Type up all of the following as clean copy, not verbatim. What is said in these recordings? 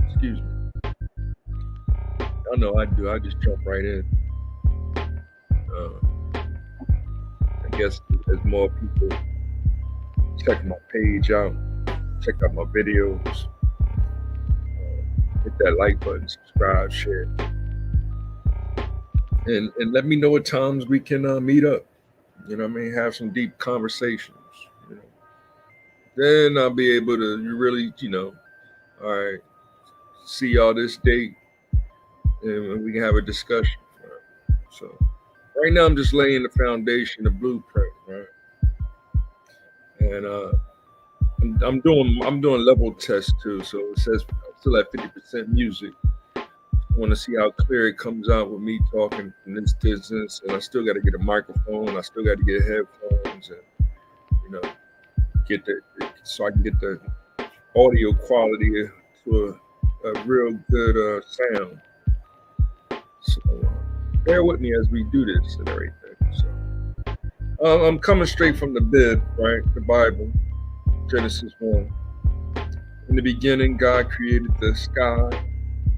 Excuse me. I know I do. I just jump right in. Uh, I guess as more people check my page out, check out my videos, hit that like button, subscribe, share, and let me know what times we can meet up. You know what I mean? Have some deep conversations. You know, then I'll be able to really, all right, see y'all this date, and we can have a discussion. Right? So right now, I'm just laying the foundation, the blueprint, right? And I'm doing level tests too. So it says I'm still at 50% music. I want to see how clear it comes out with me talking from this distance, and I still got to get a microphone. I still got to get headphones, and you know, get the so I can get the audio quality to a real good sound. So bear with me as we do this and everything. So I'm coming straight from the bib, right? The Bible, Genesis 1. In the beginning, God created the sky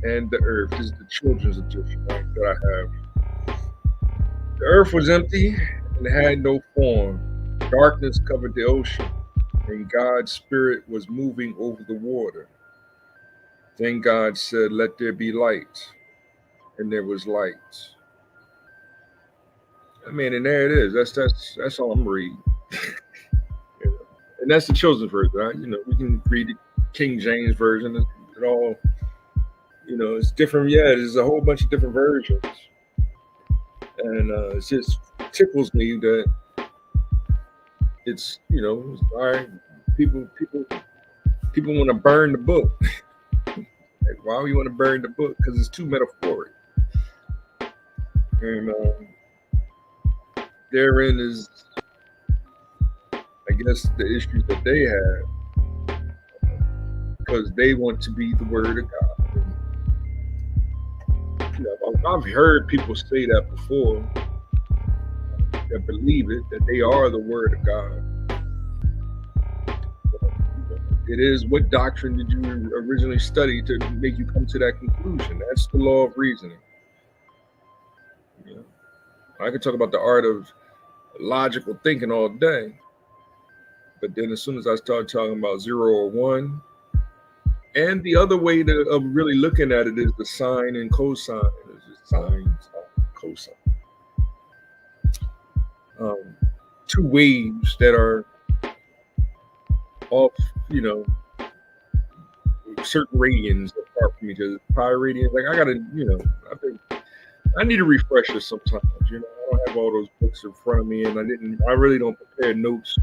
and the earth. This is the children's edition, right? That I have. The earth was empty and had no form. Darkness covered the ocean, and God's spirit was moving over the water. Then God said, "Let there be light," and there was light. I mean, and there it is. That's all I'm reading. You know? And that's the children's version. Right? We can read the King James version. It all, it's different. Yeah, there's a whole bunch of different versions, and it just tickles me that it's all right. People want to burn the book. Like, why do you want to burn the book? Because it's too metaphoric, and therein is, I guess, the issues that they have because they want to be the word of God. And, I've heard people say that before that believe it, that they are the word of God. It is, what doctrine did you originally study to make you come to that conclusion? That's the law of reasoning. You know, I could talk about the art of logical thinking all day, but then as soon as I start talking about zero or one, and the other way of really looking at it is the sine and cosine. It's just sine, cosine. Um, Two waves that are off, you know, certain radians apart from each other. Pi radians, like I gotta, I think I need a refresher sometimes. I don't have all those books in front of me, and I really don't prepare notes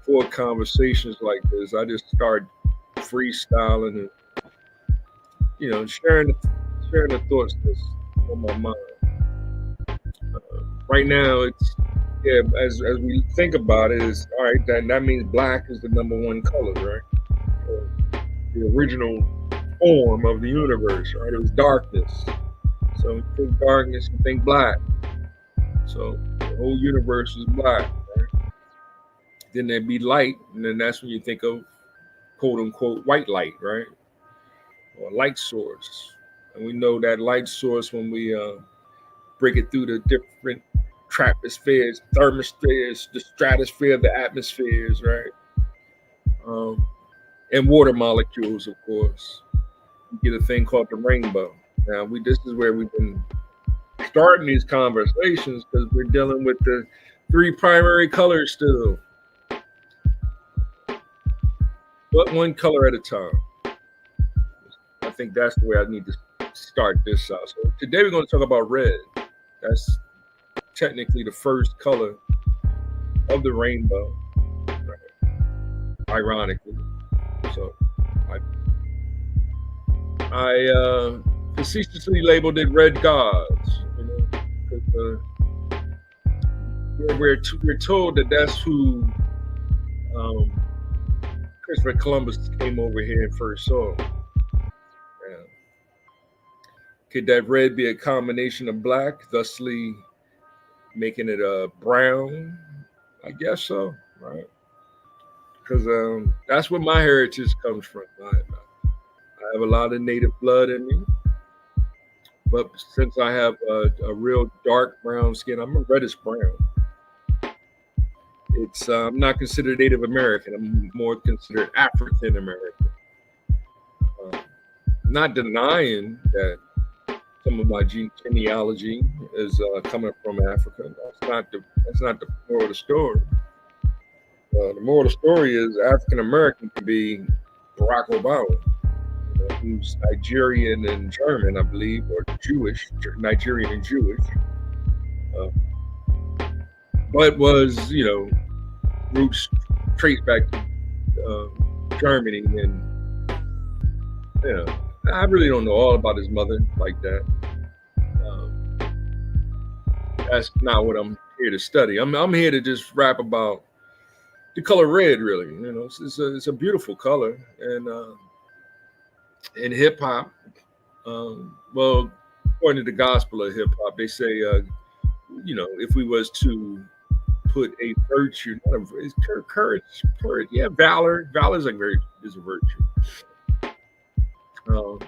for conversations like this. I just start freestyling and sharing the thoughts that's on my mind. Right now, it's yeah. As we think about it, is all right. That means black is the number one color, right? The original form of the universe, right? It was darkness. So you think darkness, you think black. So the whole universe is black. Right? Then there'd be light, and then that's when you think of quote unquote white light, right? Or light source. And we know that light source when we break it through the different tropospheres, thermospheres, the stratosphere, the atmospheres, right? Um, and water molecules, of course. You get a thing called the rainbow. Now, this is where we've been starting these conversations because we're dealing with the three primary colors still, but one color at a time. I think that's the way I need to start this out. So today we're going to talk about red. That's technically the first color of the rainbow, ironically. So I facetiously labeled it Red Gods, because we're told that that's who um, Christopher Columbus came over here and first saw. Yeah. Could that red be a combination of black, thusly making it a brown? I guess so, right? Because that's where my heritage comes from. have a lot of native blood in me, but since I have a real dark brown skin, I'm a reddish brown. It's I'm not considered Native American. I'm more considered African American. Uh, not denying that some of my genealogy is coming from Africa. That's not the moral of the story. The moral of the story is African American can be Barack Obama, who's Nigerian and German, I believe, or Jewish, Nigerian and Jewish, uh, but was roots traced back to Germany, and I really don't know all about his mother like that. Um, that's not what I'm here to study. I'm here to just rap about the color red. Really, it's a beautiful color, and in hip hop, well, according to the gospel of hip hop, they say, if we was to put a virtue, not a it's courage, yeah, valor is a virtue. Um,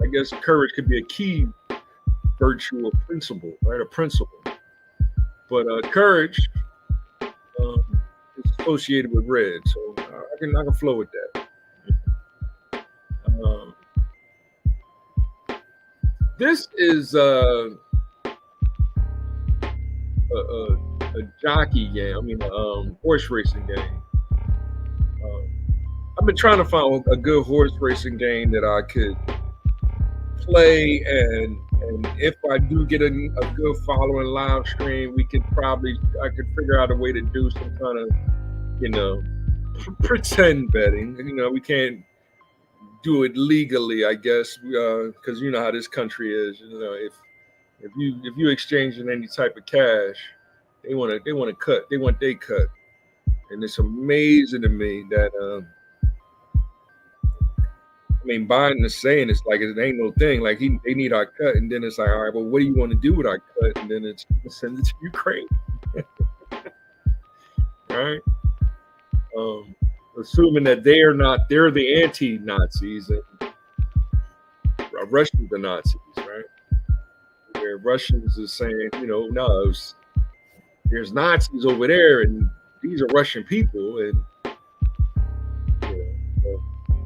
I guess courage could be a key virtue or principle, right? A principle, but courage is associated with red, so I can flow with that. Um, this is a jockey game. I mean, horse racing game. Um, I've been trying to find a good horse racing game that I could play, and if I do get a good following live stream, I could figure out a way to do some kind of pretend betting. We can't do it legally, I guess, because you know how this country is. If you exchanging any type of cash, they want to cut. They want they cut, and it's amazing to me that I mean Biden is saying it's like it ain't no thing. Like they need our cut, and then it's like, all right, well, what do you want to do with our cut? And then it's send it to Ukraine, right? Assuming that they're the anti-Nazis and Russians the Nazis, right? Where Russians is saying, no, there's Nazis over there, and these are Russian people, and so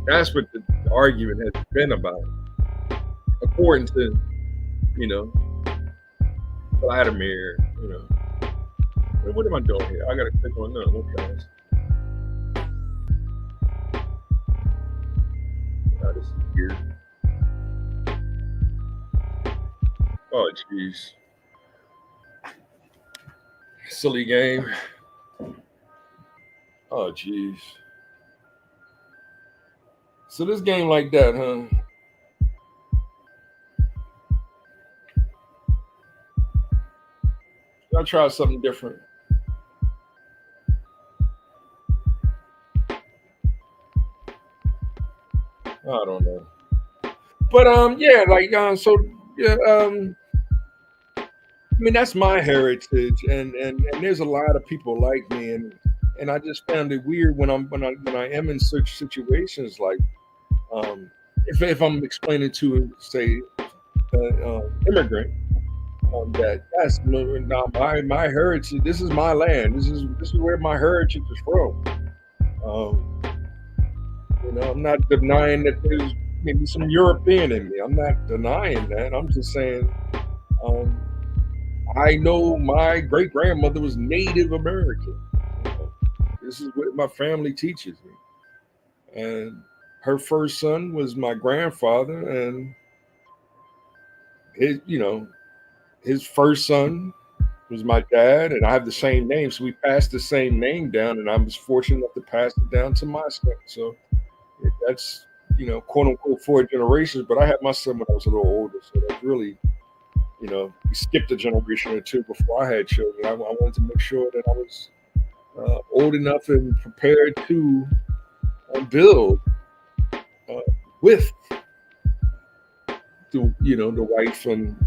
that's what the argument has been about, according to Vladimir. What am I doing here? I gotta click on none. Okay. Oh, this is weird. Oh, jeez. Silly game. Oh, jeez. So this game like that, huh? I'll try something different. I don't know. But yeah, like so yeah, I mean that's my heritage, and there's a lot of people like me, and I just found it weird when I am in such situations, like if I'm explaining to say immigrant that that's not my heritage. This is my land. This is where my heritage is from. Um, I'm not denying that there's maybe some European in me. I'm not denying that. I'm just saying um, I know my great grandmother was Native American. This is what my family teaches me. And her first son was my grandfather, and his first son was my dad, and I have the same name, so we passed the same name down, and I was fortunate enough to pass it down to my son. So that's quote unquote 4 generations, but I had my son when I was a little older, so that's really we skipped a generation or two before I had children. I wanted to make sure that I was old enough and prepared to build with the wife, and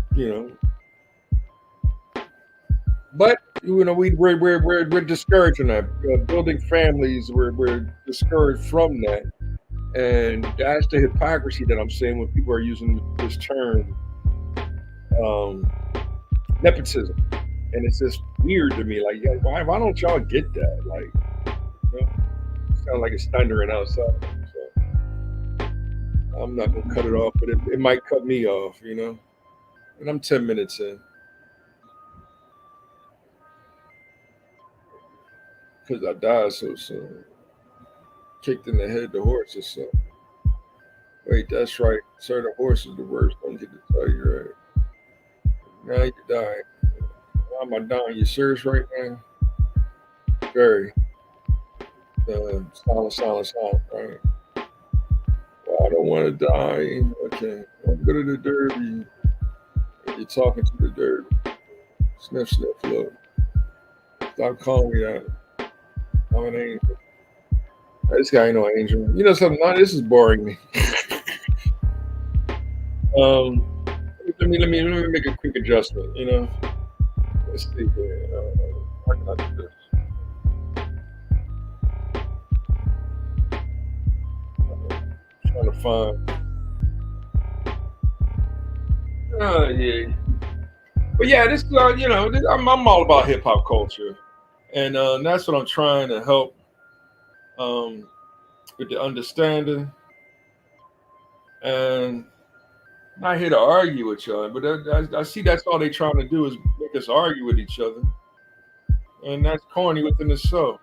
but we're discouraging that building families. We're discouraged from that, And that's the hypocrisy that I'm saying when people are using this term, um, nepotism. And it's just weird to me. Like, yeah, why don't y'all get that? Like, you know, it sounds like it's thundering outside. So I'm not gonna cut it off, but it might cut me off, you know. And I'm 10 minutes in because I died so soon. Kicked in the head the horse or something. Wait, that's right. Sir, the horse is the worst. Don't get to tell you right. Now you dying. Why am I dying? You serious right now? Very. Silent, silent, silent. Right. Well, I don't want to die. Okay. Don't go to the derby. You're talking to the derby. Sniff, sniff, look. Stop calling me that. I'm an angel. This guy ain't no angel. You know something? No, this is boring me. Um, let me make a quick adjustment. You know, let's see here. How can I do this? Trying to find. Yeah, but yeah, this you know, I'm all about hip hop culture, and that's what I'm trying to help with the understanding. And I'm not here to argue with y'all, but I see that's all they trying to do is make us argue with each other, and that's corny within itself.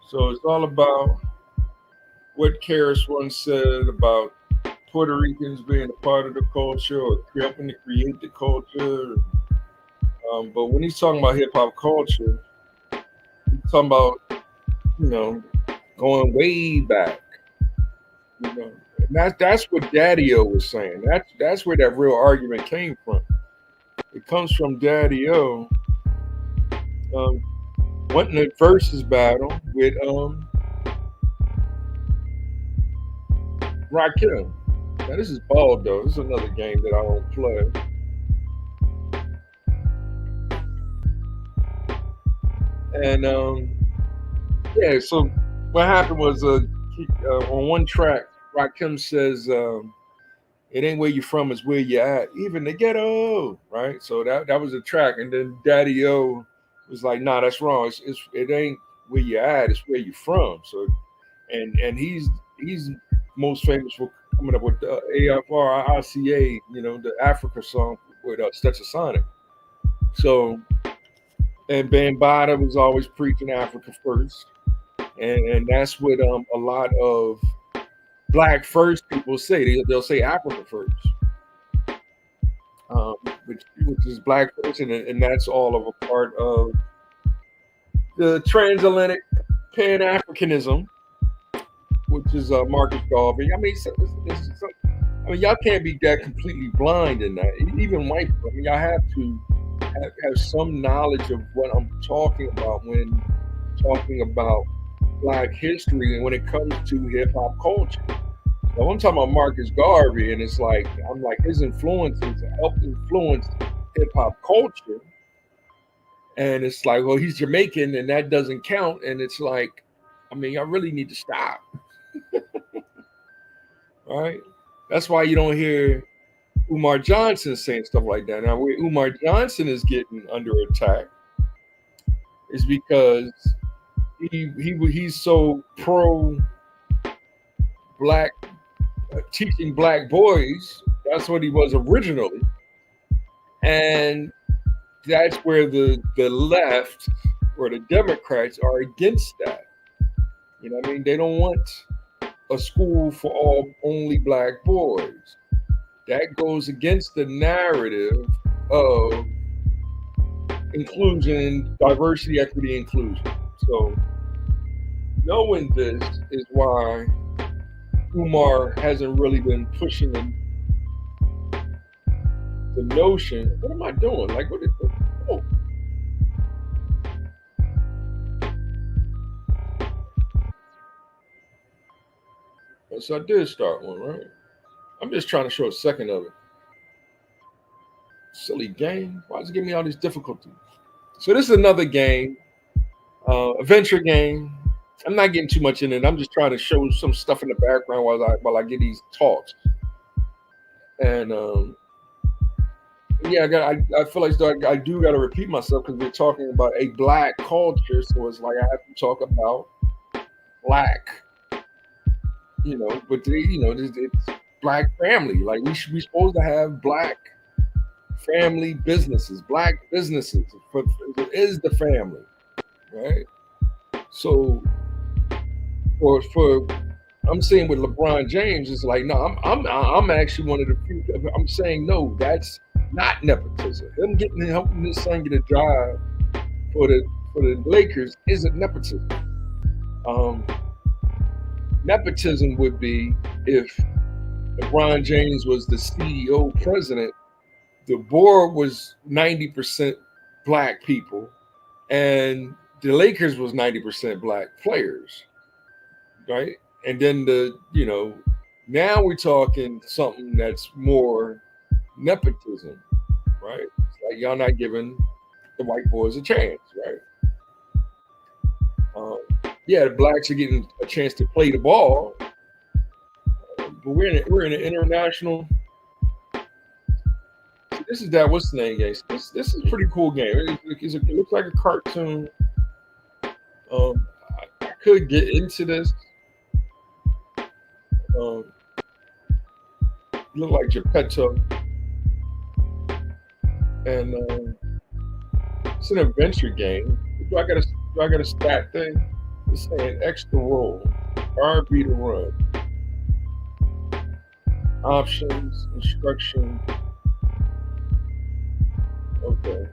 So it's all about what Karis once said about Puerto Ricans being a part of the culture or helping to create the culture. But when he's talking about hip hop culture, he's talking about, you know, going way back. You know, and that's what Daddy O was saying. That's where that real argument came from. It comes from Daddy O um, wanting a versus battle with Rakim. Now this is bald though. This is another game that I don't play. And yeah, so what happened was on one track, Rakim says, "It ain't where you from, it's where you at." Even the ghetto, right? So that was a track, and then Daddy O was like, "Nah, that's wrong. It ain't where you at, it's where you from." So and he's most famous for coming up with the AFRICA, you know, the Africa song with Sonic. So and Bambaataa was always preaching Africa first, and that's what a lot of black first people say. They'll say Africa first, um, which is black first, and that's all of a part of the transatlantic Pan Africanism, which is Marcus Garvey. I mean, I mean, y'all can't be that completely blind in that. Even white people, I mean, y'all have to have some knowledge of what I'm talking about when talking about Black history and when it comes to hip hop culture. So I'm talking about Marcus Garvey, and it's like I'm like his influences helped influence hip hop culture, and it's like, well, he's Jamaican, and that doesn't count, and it's like, I mean, I really need to stop, right? That's why you don't hear Umar Johnson saying stuff like that. Now, where Umar Johnson is getting under attack is because he's so pro black, teaching black boys. That's what he was originally, and that's where the left or the Democrats are against that. You know what I mean? They don't want a school for all only black boys. That goes against the narrative of inclusion, diversity, equity, inclusion. So knowing this is why Umar hasn't really been pushing the notion. What am I doing? Like, oh. So I did start one, right? I'm just trying to show a second of it. Silly game. Why does it give me all these difficulties? So this is another game, a venture game. I'm not getting too much in it. I'm just trying to show some stuff in the background while I get these talks. And yeah, I feel like I do got to repeat myself because we're talking about a black culture, so it's like I have to talk about black, but it's black family. Like we supposed to have black family businesses, black businesses. It is the family, right? So for I'm saying with LeBron James, it's like no, I'm actually one of the few. I'm saying no, that's not nepotism. Him helping his son get a job for the Lakers isn't nepotism. Um, Nepotism would be if LeBron James was the CEO president, the board was 90% black people, and the Lakers was 90% black players, right? And then now we're talking something that's more nepotism, right? It's like y'all not giving the white boys a chance, right? Um, yeah, the blacks are getting a chance to play the ball, but we're in an international. This is that what's the name game? This is a pretty cool game. It looks like a cartoon. I could get into this. Look like Geppetto, and it's an adventure game. Do I got a stat thing? It's saying extra roll, RB to run, options, instruction. Okay.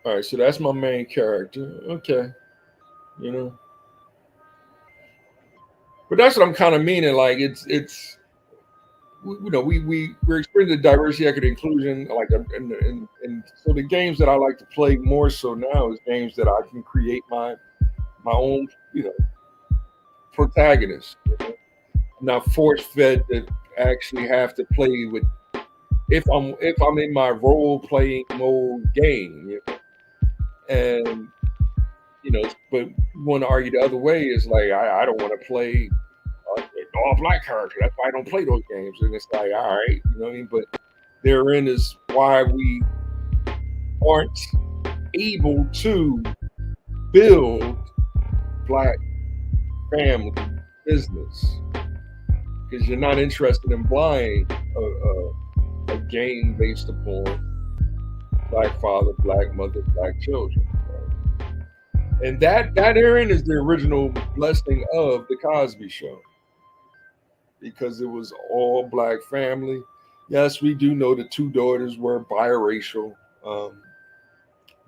All right, so that's my main character. Okay, you know, but that's what I'm kind of meaning. Like it's we're experiencing diversity, equity, inclusion. Like and so the games that I like to play more so now is games that I can create my own protagonist. I'm not force fed to actually have to play with if I'm in my role playing mode game. And but you want to argue the other way is like I don't want to play an all black character. That's why I don't play those games. And it's like, all right, you know what I mean? But therein is why we aren't able to build black family business because you're not interested in buying a game based upon black father, black mother, black children. And that Aaron is the original blessing of the Cosby Show because it was all black family. Yes, we do know the two daughters were biracial,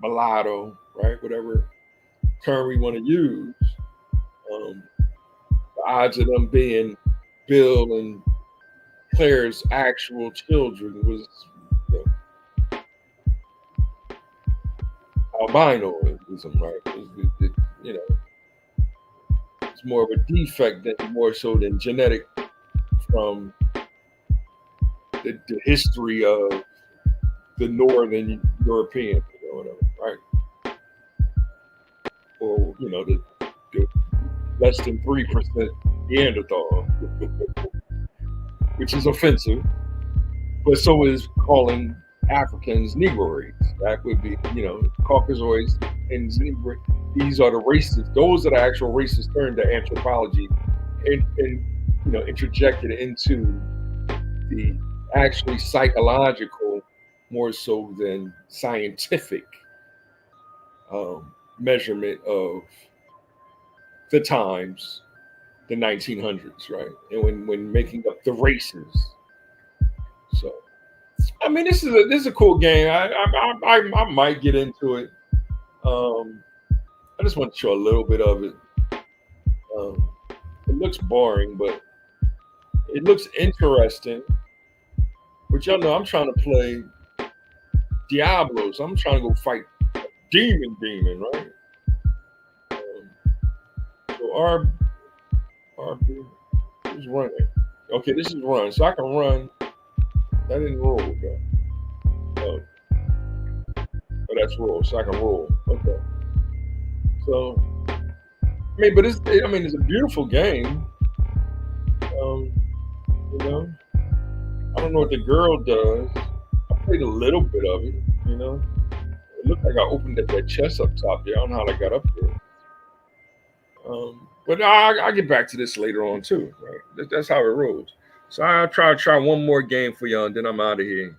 mulatto, right? Whatever term we want to use. Um, the odds of them being Bill and Claire's actual children was albinoism, right? You know, it's more of a defect than more so than genetic from the history of the Northern European, whatever, right? Or the less than 3% Neanderthal, which is offensive. But so is calling Africans Negroids. That would be, Caucasoids and Negro. These are the races. Those are the actual races turned to anthropology and interjected into the actually psychological more so than scientific measurement of the times, the 1900s, right? And when making up the races. So, I mean, this is a cool game. I might get into it. I just want to show a little bit of it. It looks boring, but it looks interesting. But y'all know I'm trying to play Diablo, so I'm trying to go fight demon, right? So RB is running. Okay, this is run, so I can run. That didn't roll though. Oh, let's roll. So I can roll. Okay. So I mean, but it's a beautiful game. Um, you know, I don't know what the girl does. I played a little bit of it. You know, it looked like I opened up that chest up top there. I don't know how I got up there. But I'll get back to this later on too. Right? That's how it rolls. So I'll try one more game for y'all, and then I'm out of here.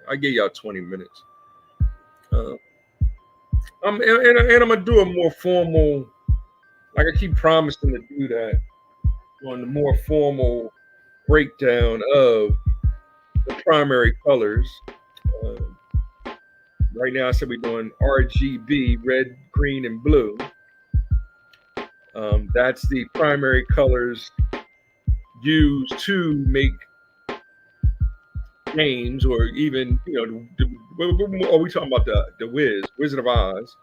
I give y'all 20 minutes. Uh, and I'm gonna do a more formal. Like I keep promising to do that on the more formal breakdown of the primary colors. Uh, right now, I said we're doing RGB, red, green, and blue. That's the primary colors used to make games, or even are we talking about the Wizard of Oz?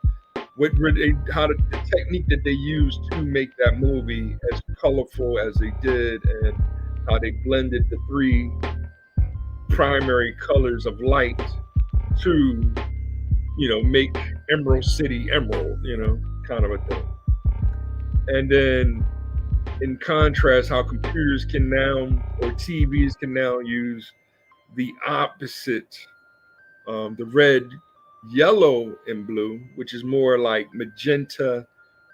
How the technique that they used to make that movie as colorful as they did, and how they blended the three primary colors of light to make Emerald City emerald, kind of a thing. And then in contrast, how computers can now, or TVs can now use the opposite, the red, yellow, and blue, which is more like magenta,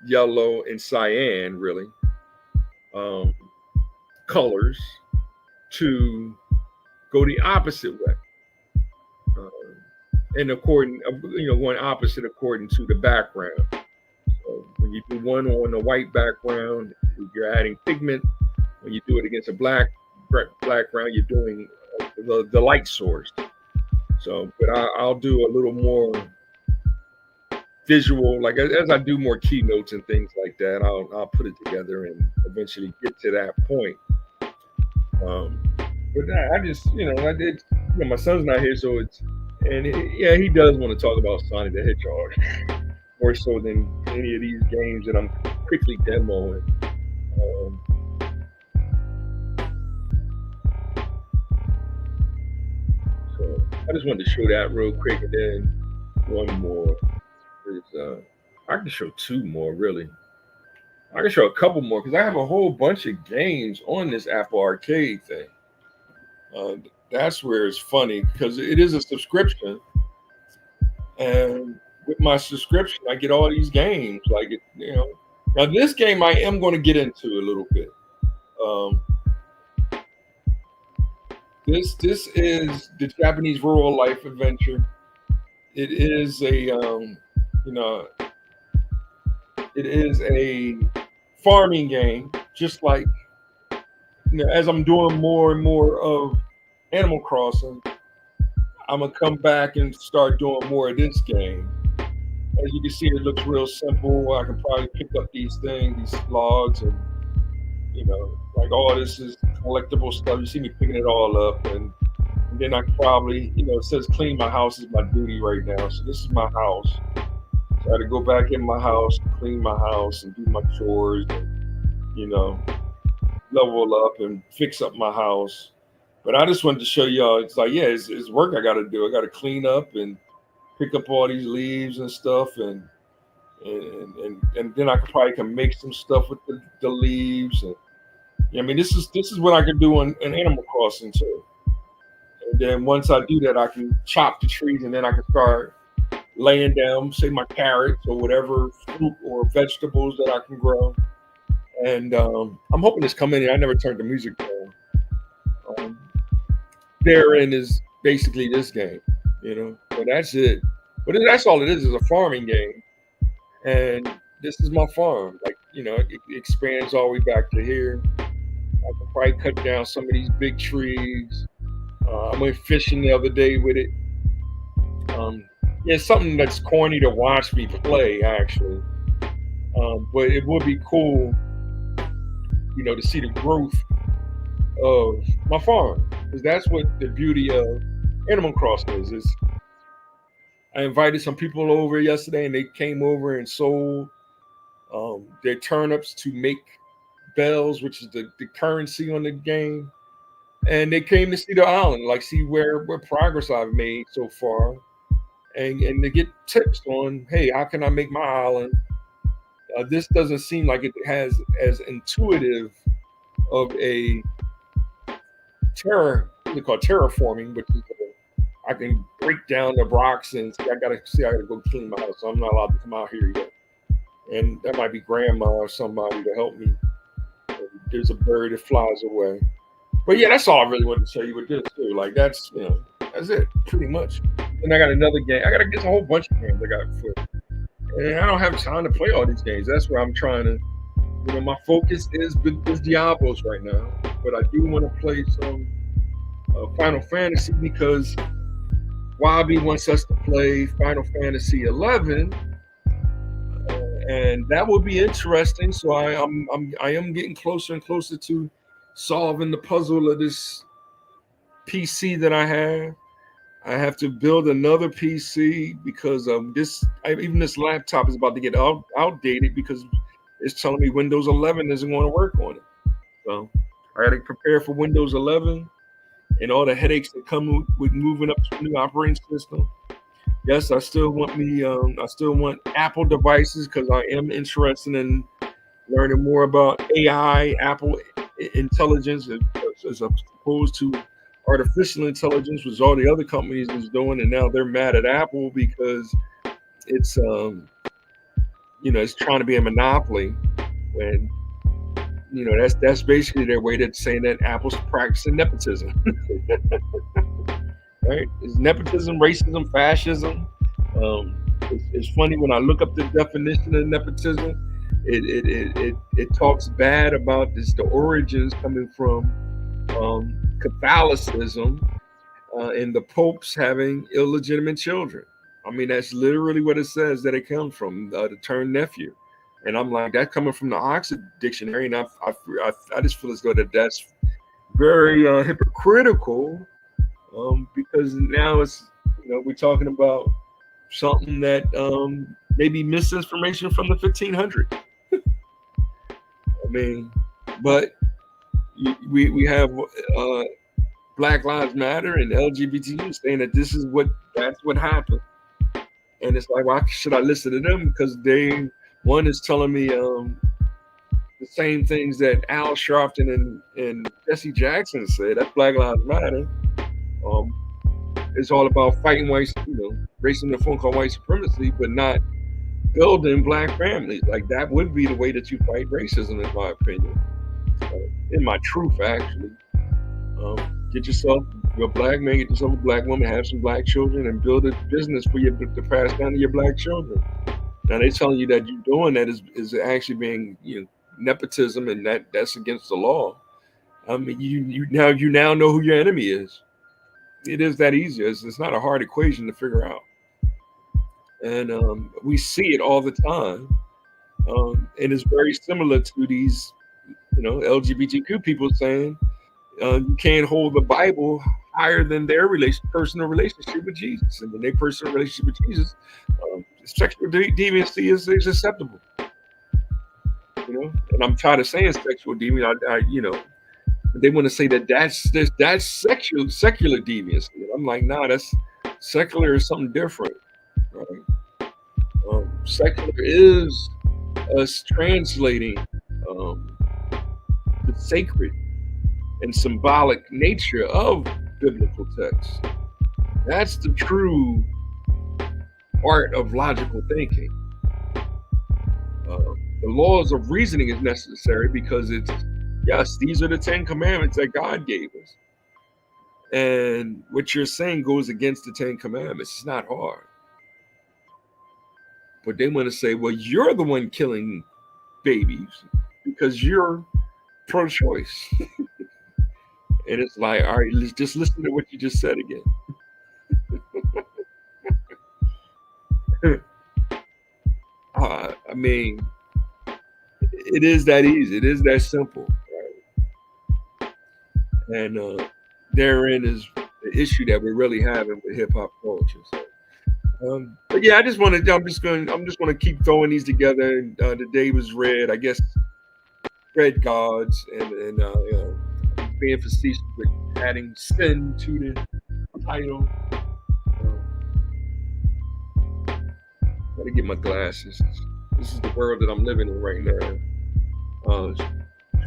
yellow, and cyan, really, um, colors, to go the opposite way. Um, and according, going opposite according to the background. So when you do one on a white background, you're adding pigment. When you do it against a background, you're doing the light source. So, but I'll do a little more visual, like as I do more keynotes and things like that. I'll put it together and eventually get to that point. But I just, I did. My son's not here, so yeah, he does want to talk about Sonic the Hedgehog more so than any of these games that I'm quickly demoing. So I just wanted to show that real quick, and then one more is I can show two more really. I can show a couple more because I have a whole bunch of games on this Apple Arcade thing. Uh, that's where it's funny because it is a subscription, and with my subscription, I get all these games. Like now this game I am going to get into a little bit. Um, this is the Japanese Rural Life Adventure. It is you know, it is a farming game, just like as I'm doing more and more of Animal Crossing, I'm gonna come back and start doing more of this game. As you can see, it looks real simple. I can probably pick up these things, these logs, and like all this is collectible stuff. You see me picking it all up, and then I can probably, it says clean my house is my duty right now. So this is my house. So I had to go back in my house, clean my house, and do my chores, and level up and fix up my house. But I just wanted to show y'all. It's like, yeah, it's work I got to do. I got to clean up and pick up all these leaves and stuff, and then I can make some stuff with the leaves. And I mean, this is what I can do in Animal Crossing too. And then once I do that, I can chop the trees, and then I can start laying down, say, my carrots or whatever fruit or vegetables that I can grow. And I'm hoping this come in. I never turned the music on. Therein is basically this game, But that's it. But that's all it is a farming game. And this is my farm. Like, it expands all the way back to here. I can probably cut down some of these big trees. I went fishing the other day with it. It's something that's corny to watch me play, actually. But it would be cool, to see the growth of my farm, because that's what the beauty of Animal Crossing is. I invited some people over yesterday, and they came over and sold their turnips to make bells, which is the currency on the game. And they came to see the island, like see where progress I've made so far. and to get tips on, hey, how can I make my island? This doesn't seem like it has as intuitive of a they call terraforming, which is I can break down the rocks and see. I gotta go clean my house. So I'm not allowed to come out here yet. And that might be grandma or somebody to help me. There's a bird that flies away. But yeah, that's all I really wanted to show you with this too. Like that's it, pretty much. And I got another game. I gotta get a whole bunch of games I got for. And I don't have time to play all these games. That's where I'm trying to. My focus is Diablos right now, but I do want to play some Final Fantasy because Wabi wants us to play Final Fantasy 11, and that will be interesting. So I am getting closer and closer to solving the puzzle of this PC that I have. I have to build another PC because even this laptop is about to get outdated because it's telling me Windows 11 isn't going to work on it. So I got to prepare for Windows 11 and all the headaches that come with moving up to a new operating system. Yes, I still want Apple devices because I am interested in learning more about AI, Apple intelligence, as opposed to artificial intelligence, which all the other companies is doing, and now they're mad at Apple because it's it's trying to be a monopoly when that's basically their way to saying that Apple's practicing nepotism. Right? It's nepotism, racism, fascism. It's funny when I look up the definition of nepotism, it talks bad about the origins coming from Catholicism and the popes having illegitimate children. I mean, that's literally what it says that it comes from, the term nephew. And I'm like, that coming from the Oxford Dictionary, and I just feel as though that's very hypocritical, because now it's we're talking about something that maybe misinformation from the 1500s. I mean, but we have Black Lives Matter and LGBTQ saying that that's what happened, and it's like, why should I listen to them? Because one is telling me the same things that Al Sharpton and Jesse Jackson said. That Black Lives Matter. It's all about fighting racism, the phone called white supremacy, but not building black families. Like that would be the way that you fight racism, in my opinion. In my truth, actually. Get yourself a black man, get yourself a black woman, have some black children, and build a business for you to pass down to your black children. Now they're telling you that you're doing that is actually being nepotism, and that's against the law. I mean, you now know who your enemy is. It is that easy. It's not a hard equation to figure out, and we see it all the time, and it's very similar to these LGBTQ people saying you can't hold the Bible higher than their personal relationship with Jesus, and then their personal relationship with Jesus, sexual deviancy is acceptable. And I'm tired of saying sexual deviance. They want to say that's secular deviancy. And I'm like, nah, that's secular is something different, right? Secular is us translating the sacred and symbolic nature of biblical texts. That's the true art of logical thinking. The laws of reasoning is necessary because yes, these are the 10 commandments that God gave us. And what you're saying goes against the 10 commandments. It's not hard. But they want to say, well, you're the one killing babies because you're pro-choice. And it's like, all right, let's just listen to what you just said again. I mean, it is that easy. It is that simple. Right? And therein is the issue that we're really having with hip hop culture. So, but yeah, I'm just going to keep throwing these together. And the day was red. I guess red Godz, and being facetious with adding sin to the title. Gotta get my glasses. This is the world that I'm living in right now. Uh,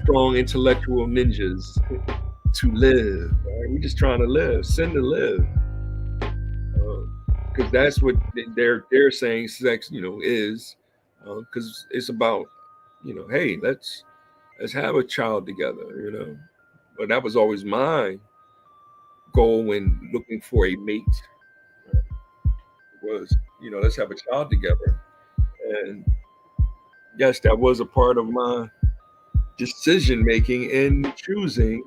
Strong intellectual ninjas to live. Right? We're just trying to live, sin to live, because that's what they're saying sex, is, because it's about, hey, let's have a child together. But that was always my goal when looking for a mate, was, let's have a child together. And yes, that was a part of my decision making in choosing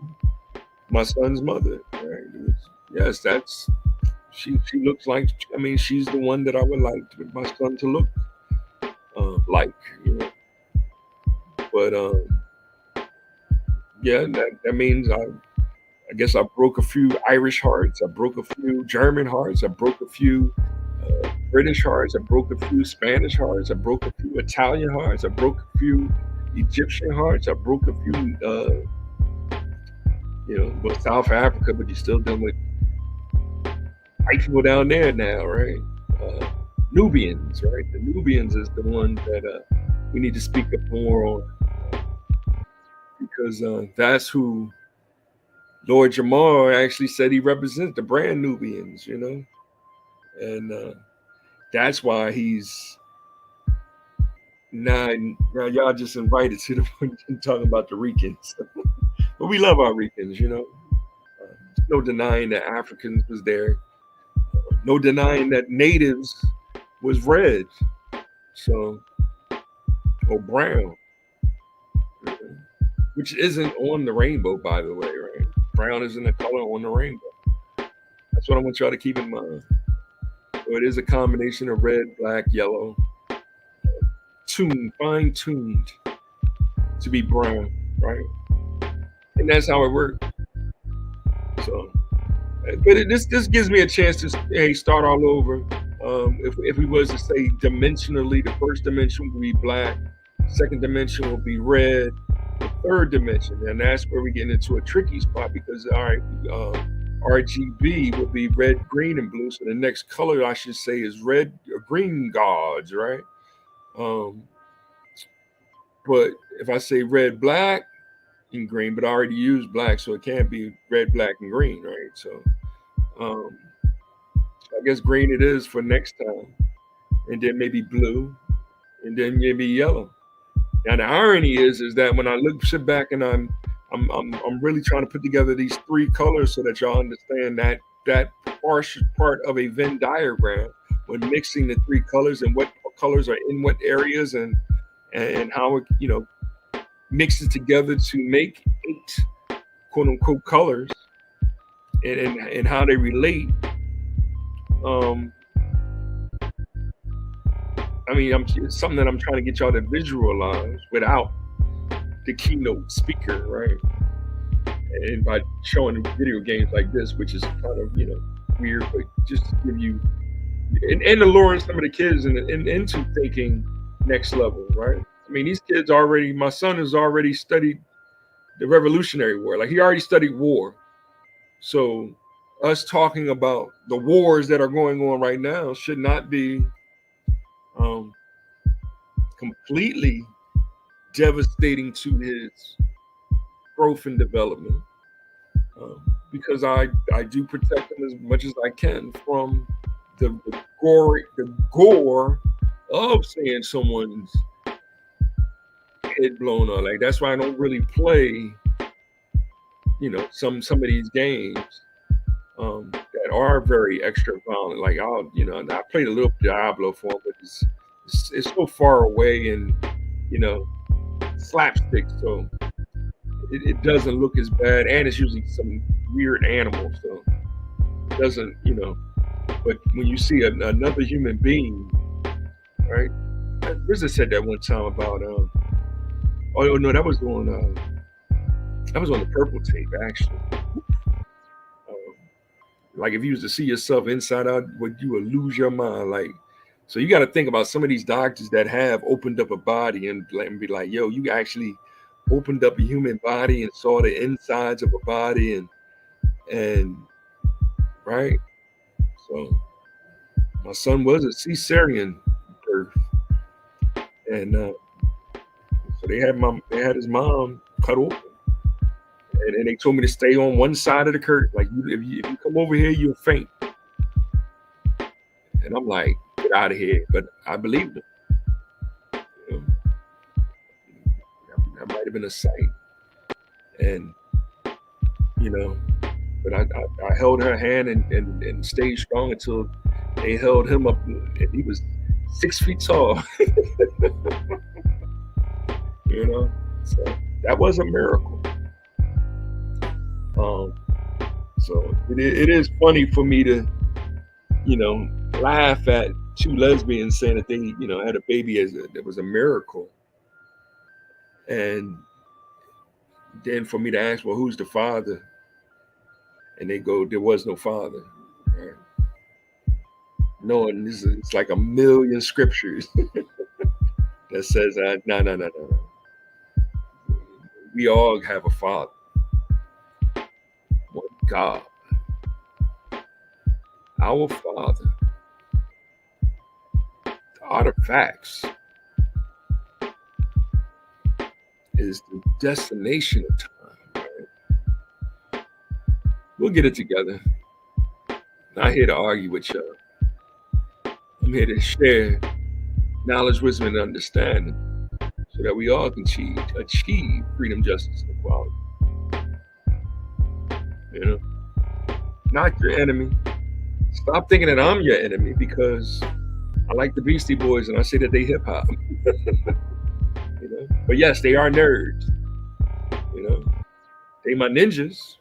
my son's mother. Right? Yes, she looks like, I mean, she's the one that I would like my son to look like, you know. But yeah, that means I guess I broke a few Irish hearts. I broke a few German hearts. I broke a few British hearts. I broke a few Spanish hearts. I broke a few Italian hearts. I broke a few Egyptian hearts. I broke a few, but South Africa. But you're still dealing with white people down there now, right? Uh, Nubians, right? The Nubians is the one that we need to speak up more on, because that's who Lord Jamar actually said he represents, the brand Nubians. And that's why he's not. Now y'all just invited to the point talking about the Ricans, but we love our Ricans. No denying that Africans was there. No denying that natives was red, so or brown, which isn't on the rainbow, by the way, right? Brown isn't a color on the rainbow. That's what I want y'all to keep in mind. So it is a combination of red, black, yellow, fine tuned to be brown, right? And that's how it works. So, but this gives me a chance to, hey, start all over. If we was to say dimensionally, the first dimension would be black, second dimension will be red, the third dimension, and that's where we get into a tricky spot, because all right, RGB will be red, green, and blue. So the next color I should say is red or green Godz, right? Um, but if I say red, black, and green, but I already used black, so it can't be red, black, and green, right? So um, I guess green it is for next time, and then maybe blue, and then maybe yellow. Now the irony is that when I sit back and I'm really trying to put together these three colors so that y'all understand that part of a Venn diagram, when mixing the three colors and what colors are in what areas, and how it mixes together to make 8 quote unquote colors, and how they relate. Um, I mean, it's something that I'm trying to get y'all to visualize without the keynote speaker, right? And by showing video games like this, which is kind of weird, but just to give you and alluring some of the kids into thinking next level, right? I mean, these kids already. My son has already studied the Revolutionary War. Like, he already studied war. So us talking about the wars that are going on right now should not be um, completely devastating to his growth and development, because I do protect him as much as I can from the gore of seeing someone's head blown up. Like, that's why I don't really play some of these games that are very extra violent. Like, I played a little Diablo for him, but it's so far away and slapstick, so it doesn't look as bad, and it's usually some weird animal, so it doesn't. But when you see another human being, right? RZA said that one time about oh no, that was on the Purple tape, actually. Like, if you was to see yourself inside out, you would lose your mind. Like, so you got to think about some of these doctors that have opened up a body and be like, yo, you actually opened up a human body and saw the insides of a body, and right. So my son was a cesarean birth. birth, and so they had his mom cut open, and they told me to stay on one side of the curtain. Like, if you come over here, you'll faint. And I'm like, get out of here. But I believed him. You know, that might have been a sight. And, but I held her hand and stayed strong until they held him up. And he was 6 feet tall. So that was a miracle. So it is funny for me to, laugh at two lesbians saying that they, had a baby that was a miracle. And then for me to ask, well, who's the father? And they go, there was no father. Right? Knowing it's like a million scriptures that says, no. We all have a father. One God. Our Father. The artifacts is the destination of time. Right? We'll get it together. Not here to argue with y'all. I'm here to share knowledge, wisdom, and understanding so that we all can achieve freedom, justice, and equality. Not your enemy. Stop thinking that I'm your enemy because I like the Beastie Boys and I say that they hip hop. But yes, they are nerds. They my ninjas,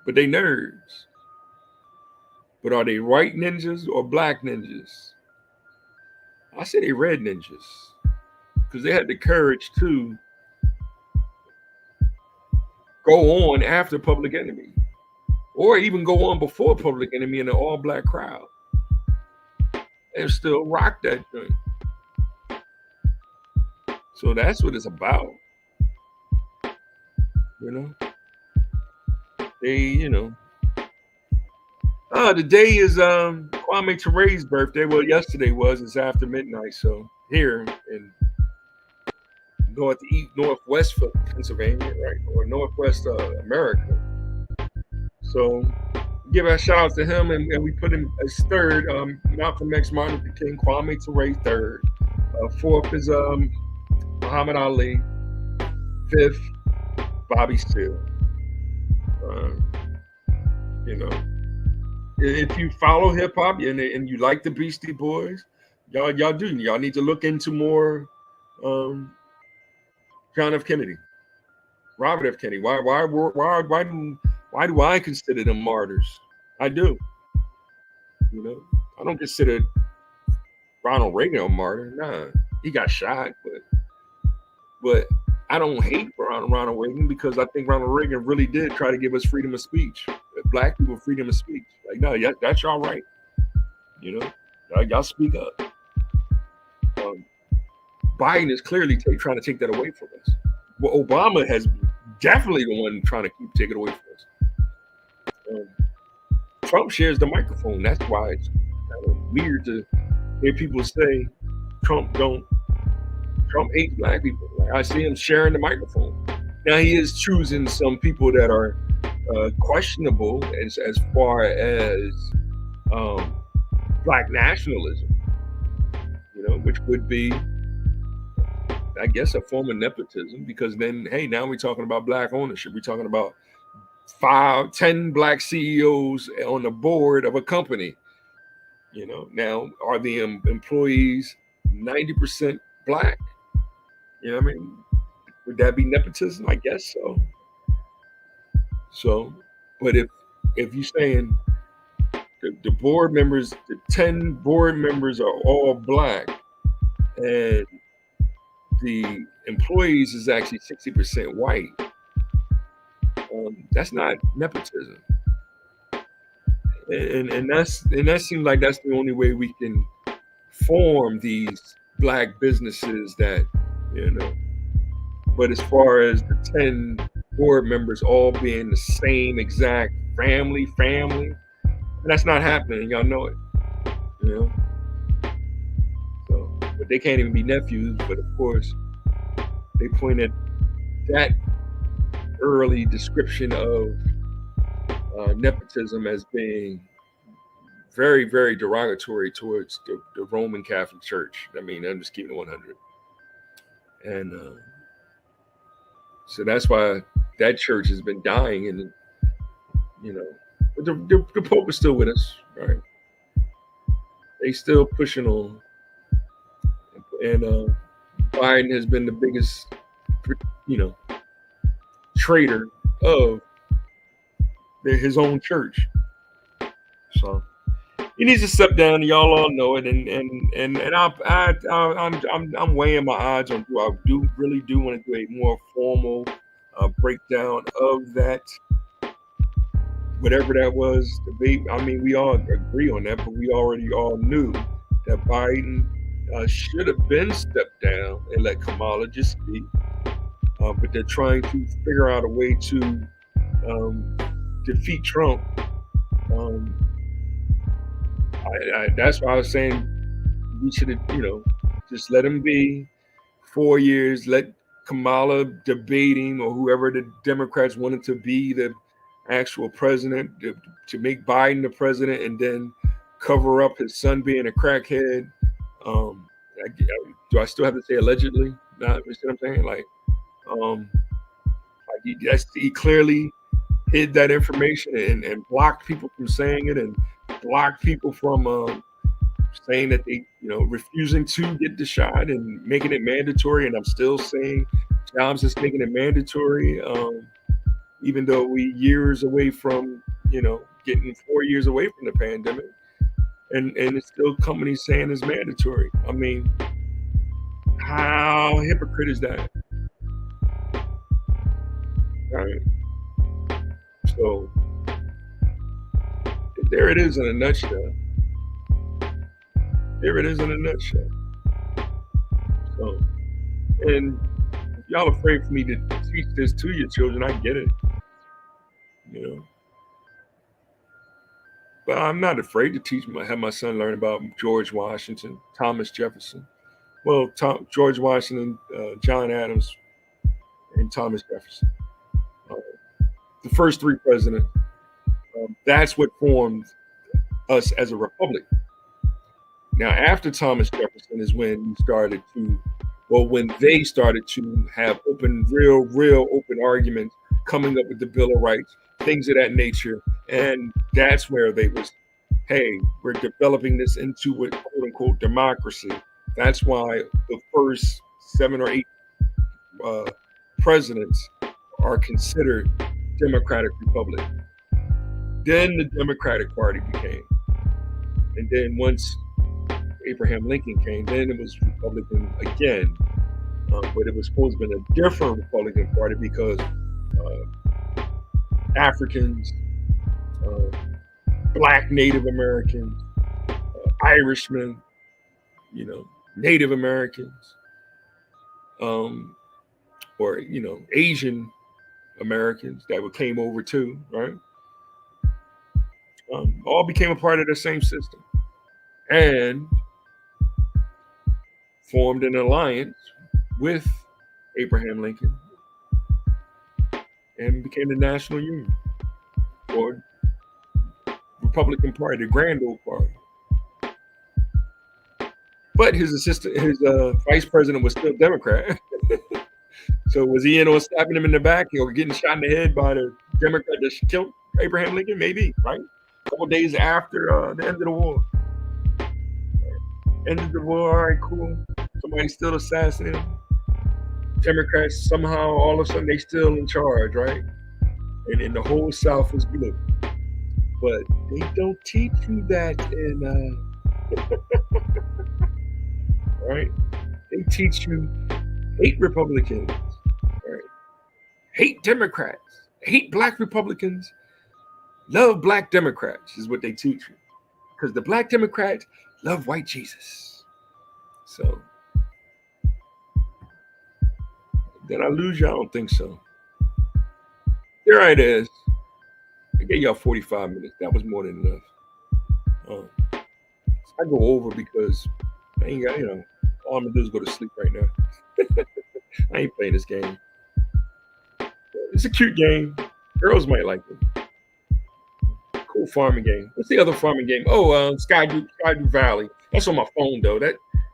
but they nerds. But are they white ninjas or black ninjas? I say they red ninjas because they had the courage to go on after Public Enemy. Or even go on before Public Enemy in an all-black crowd and still rock that thing. So that's what it's about. Today is Kwame Ture's birthday. Well, yesterday was. It's after midnight. So here in northwest Pennsylvania, right, or northwest America. So give a shout out to him, and we put him as third. Malcolm X, Martin Luther King, Kwame Ture third. Fourth is Muhammad Ali. Fifth, Bobby Seale. If you follow hip hop and you like the Beastie Boys, y'all need to look into more John F. Kennedy, Robert F. Kennedy. Why do I consider them martyrs? I do. I don't consider Ronald Reagan a martyr. Nah, he got shot, but I don't hate Ronald Reagan because I think Ronald Reagan really did try to give us freedom of speech. Black people freedom of speech. Like, no, yeah, that's y'all right. Y'all speak up. Biden is clearly trying to take that away from us. Well, Obama has definitely the one trying to take it away from us. Trump shares the microphone. That's why it's kind of weird to hear people say Trump hates black people. Like, I see him sharing the microphone. Now he is choosing some people that are questionable as far as black nationalism, which would be, I guess, a form of nepotism, because then, hey, now we're talking about black ownership. We're talking about 5-10 black CEOs on the board of a company. Now are the employees 90% black? What I mean? Would that be nepotism? I guess so. So, but if you're saying the board members, the 10 board members are all black, and the employees is actually 60% white, that's not nepotism. And that seems like that's the only way we can form these black businesses that, but as far as the 10 board members all being the same exact family, that's not happening. Y'all know it. but they can't even be nephews. But of course, they point at that early description of nepotism as being very, very derogatory towards the Roman Catholic Church. I mean, I'm just keeping it 100. And so that's why that church has been dying. And, you know, but the Pope is still with us, right? They still pushing on. And Biden has been the biggest, you know, traitor of his own church. So he needs to step down. Y'all all know it, and I'm weighing my odds on who I really do want to do a more formal breakdown of that, whatever that was. Debate. I mean, we all agree on that, but we already all knew that Biden should have been stepped down and let Kamala just speak. But they're trying to figure out a way to defeat Trump. That's why I was saying we should have, just let him be 4 years, let Kamala debate him or whoever the Democrats wanted to be the actual president to make Biden the president and then cover up his son being a crackhead. Do I still have to say allegedly? Not, you see what I'm saying? He clearly hid that information and blocked people from saying it and blocked people from saying that they, refusing to get the shot and making it mandatory. And I'm still saying Jobs is making it mandatory, even though we years away from, getting 4 years away from the pandemic. And it's still companies saying it's mandatory. I mean, how hypocrite is that? All right. So there it is in a nutshell. There it is in a nutshell. So, and if y'all afraid for me to teach this to your children, I get it. But I'm not afraid to have my son learn about George Washington, Thomas Jefferson. Well, George Washington, John Adams, and Thomas Jefferson. The first three presidents. That's what formed us as a republic. Now, after Thomas Jefferson is when they started to have real open arguments, coming up with the Bill of Rights, things of that nature. And that's where they was, hey, we're developing this into a quote unquote democracy. That's why the first 7 or 8 presidents are considered democratic republic. Then the Democratic Party became. And then once Abraham Lincoln came, then it was Republican again. But it was supposed to be a different Republican Party because Africans, Black Native Americans, Irishmen, Native Americans, or, Asian Americans that came over too, right? All became a part of the same system and formed an alliance with Abraham Lincoln and became the National Union or Republican Party, the Grand Old Party. But his vice president was still Democrat. So was he in on stabbing him in the back or getting shot in the head by the Democrat that killed Abraham Lincoln? Maybe, right? A couple days after the end of the war. End of the war, all right, cool. Somebody still assassinated him. Democrats somehow, all of a sudden, they still in charge, right? And the whole South is blue. But they don't teach you that in, right? They teach you hate Republicans, right? Hate Democrats, hate Black Republicans, love Black Democrats is what they teach you. Because the Black Democrats love white Jesus. So, did I lose you? I don't think so. There it is. I gave y'all 45 minutes. That was more than enough. I go over because I ain't got, All I'm gonna do is go to sleep right now. I ain't playing this game. It's a cute game. Girls might like it. Cool farming game. What's the other farming game? Oh, Skydew Valley. That's on my phone though.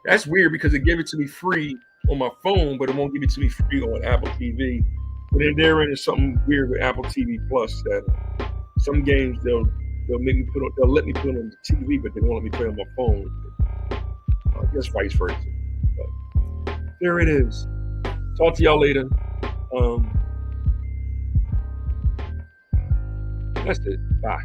That's weird because it gave it to me free on my phone, but it won't give it to me free on Apple TV. But then therein is something weird with Apple TV Plus that some games they'll let me put it on the TV, but they won't let me play on my phone. I guess vice versa. But there it is. Talk to y'all later. That's it. Bye.